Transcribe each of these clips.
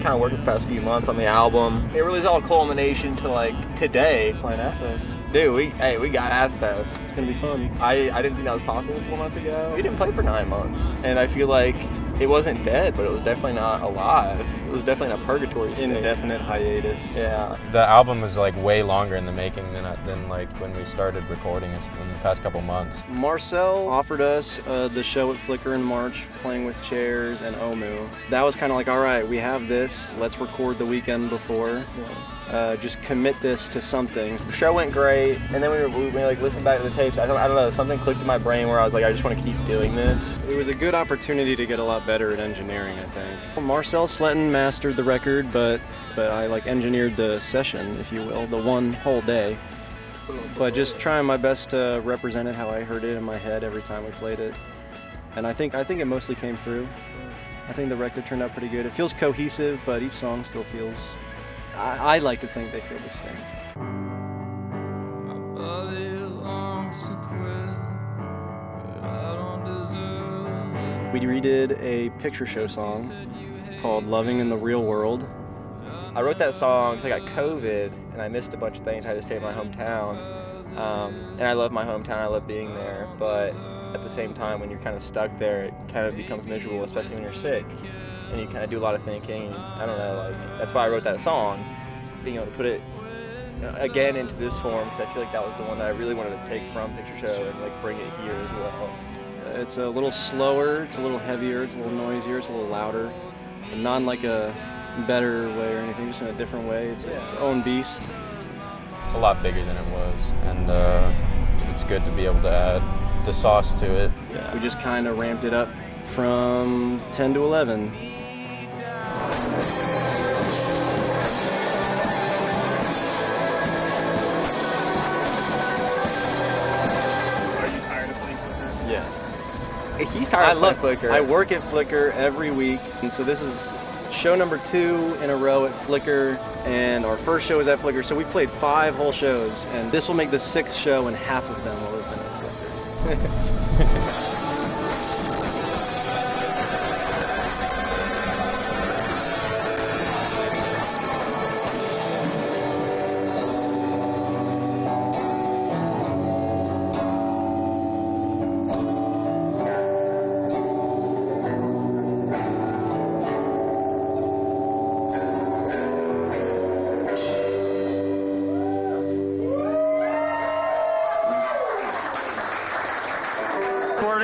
Kind of working the past few months on the album. It really is all culmination to like today playing Athfest. Dude, we got Athfest. It's gonna be fun. I didn't think that was possible 4 months ago. We didn't play for 9 months, and I feel like it wasn't dead, but it was definitely not alive. It was definitely in a purgatory state. Indefinite hiatus. Yeah. The album was like way longer in the making than like when we started recording it in the past couple months. Marcel offered us the show at Flickr in March, playing with chairs and Omu. That was kind of like, all right, we have this. Let's record the weekend before. Just commit this to something. The show went great, and then we like listened back to the tapes. I don't know, something clicked in my brain where I was like, I just want to keep doing this. It was a good opportunity to get a lot better at engineering, I think. Marcel Sletton mastered the record, but I like engineered the session, if you will, the one whole day. But just trying my best to represent it how I heard it in my head every time we played it. And I think it mostly came through. I think the record turned out pretty good. It feels cohesive, but each song still feels, I like to think they feel the same. My body longs to quit, but I don't deserve it. We redid a picture show song called Loving in the Real World. I wrote that song because I got COVID and I missed a bunch of things. I had to stay in my hometown. And I love my hometown, I love being there, but at the same time, when you're kind of stuck there, it kind of becomes miserable, especially when you're sick. And you kind of do a lot of thinking. I don't know, like, that's why I wrote that song. Being able to put it again into this form, because I feel like that was the one that I really wanted to take from Picture Show and like bring it here as well. It's a little slower, it's a little heavier, it's a little noisier, it's a little louder. But not in like a better way or anything, just in a different way. It's its own beast. It's a lot bigger than it was, and it's good to be able to add the sauce to it. Yeah. We just kind of ramped it up from 10 to 11. Are you tired of playing Flickr? Yes. He's tired of playing Flickr. I work at Flickr every week, and so this is show number 2 in a row at Flickr, and our first show was at Flickr, so we played 5 whole shows, and this will make the 6th show, and half of them will have been at Flickr.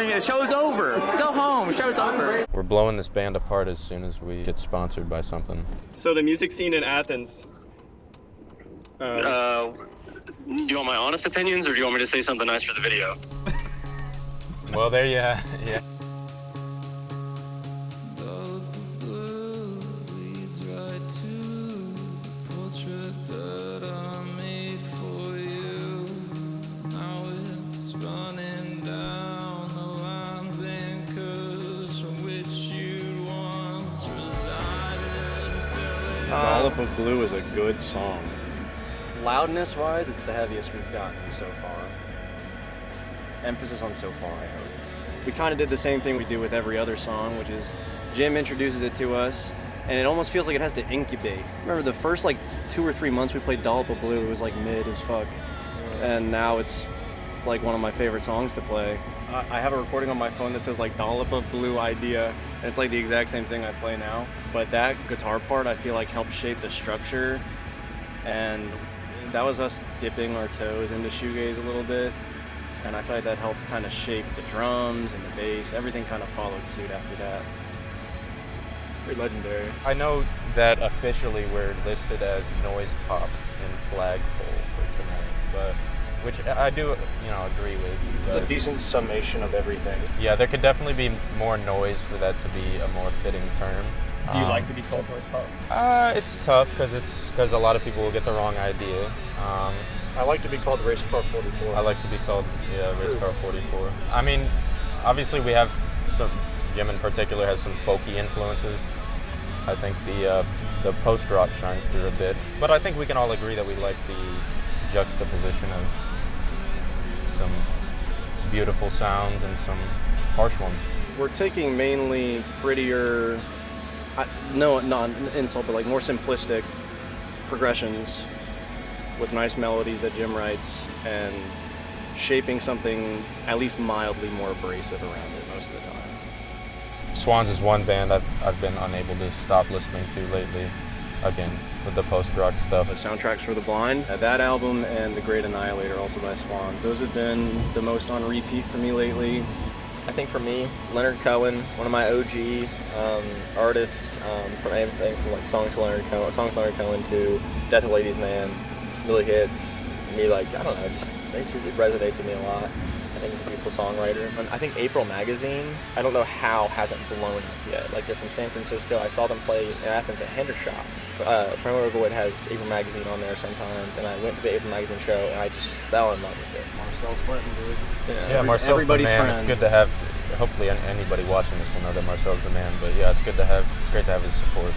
The show's over. Go home. Show's over. We're blowing this band apart as soon as we get sponsored by something. So the music scene in Athens. Do you want my honest opinions, or do you want me to say something nice for the video? Well, there you have it. Yeah. Dollop of Blue is a good song. Loudness-wise, it's the heaviest we've gotten so far. Emphasis on so far, I hope. We kind of did the same thing we do with every other song, which is Jim introduces it to us, and it almost feels like it has to incubate. Remember the first like 2 or 3 months we played Dollop of Blue, it was like mid as fuck. And now it's like one of my favorite songs to play. I have a recording on my phone that says like Dollop of Blue Idea, and it's like the exact same thing I play now. But that guitar part I feel like helped shape the structure, and that was us dipping our toes into shoegaze a little bit, and I feel like that helped kind of shape the drums and the bass. Everything kind of followed suit after that. Pretty legendary. I know that officially we're listed as noise pop in Flagpole for tonight, but which I do, agree with. It's a decent summation of everything. Yeah, there could definitely be more noise for that to be a more fitting term. Do you like to be called noise pop? It's tough because a lot of people will get the wrong idea. I like to be called Racecar 44. I like to be called Racecar 44. I mean, obviously we have some. Jim in particular has some folky influences. I think the post-rock shines through a bit, but I think we can all agree that we like the juxtaposition of some beautiful sounds and some harsh ones. We're taking mainly prettier, no, not an insult, but like more simplistic progressions with nice melodies that Jim writes and shaping something at least mildly more abrasive around it most of the time. Swans is one band I've been unable to stop listening to lately. Again, with the post-rock stuff. The Soundtracks for the Blind, that album, and The Great Annihilator, also by Swans. Those have been the most on repeat for me lately. I think for me, Leonard Cohen, one of my OG artists, from everything from like songs to Leonard Cohen to Death of a Ladies Man, really hits me. Like, I don't know, they just resonates with me a lot. I think he's a beautiful songwriter. And I think April Magazine, I don't know how, hasn't blown up yet. Like, they're from San Francisco. I saw them play in Athens at Hendershots. Friend Overwood has April Magazine on there sometimes, and I went to the April Magazine show, and I just fell in love with it. Marcel's Clinton, dude. Yeah, Marcel's everybody's the man. friend. It's good to have. Hopefully, anybody watching this will know that Marcel's the man. But yeah, it's great to have his support.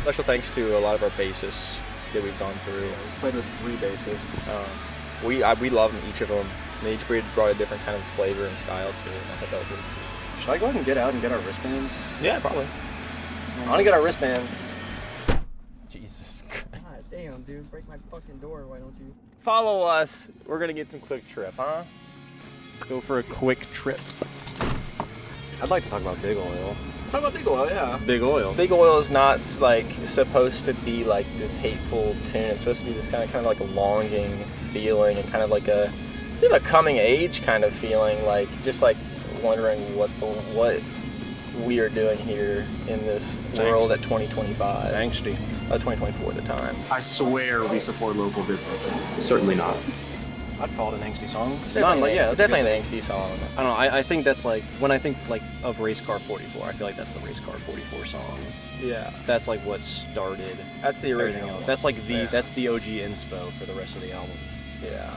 Special thanks to a lot of our bassists that we've gone through. We played with 3 bassists. We love them, each of them. They each brought a different kind of flavor and style to it. I thought that was really cool. Should I go ahead and get out and get our wristbands? Yeah, probably. I want to get our wristbands. Jesus Christ. God damn, dude, break my fucking door, why don't you? Follow us. We're going to get some quick trip, huh? Let's go for a quick trip. I'd like to talk about Big Oil. Talk about Big Oil, yeah. Big Oil. Big Oil is not like supposed to be like this hateful tune. It's supposed to be this kind of like a longing feeling and kind of like a coming age kind of feeling, like just like wondering what we are doing here in this world at 2025. Angsty. 2024 at the time. I swear we support local businesses. Certainly not. I'd call it an angsty song. It's definitely an angsty song. I don't know. I think that's like when I think like of Racecar 44. I feel like that's the Racecar 44 song. Yeah. That's like what started. That's the everything original. else. That's like that's the OG inspo for the rest of the album. Yeah.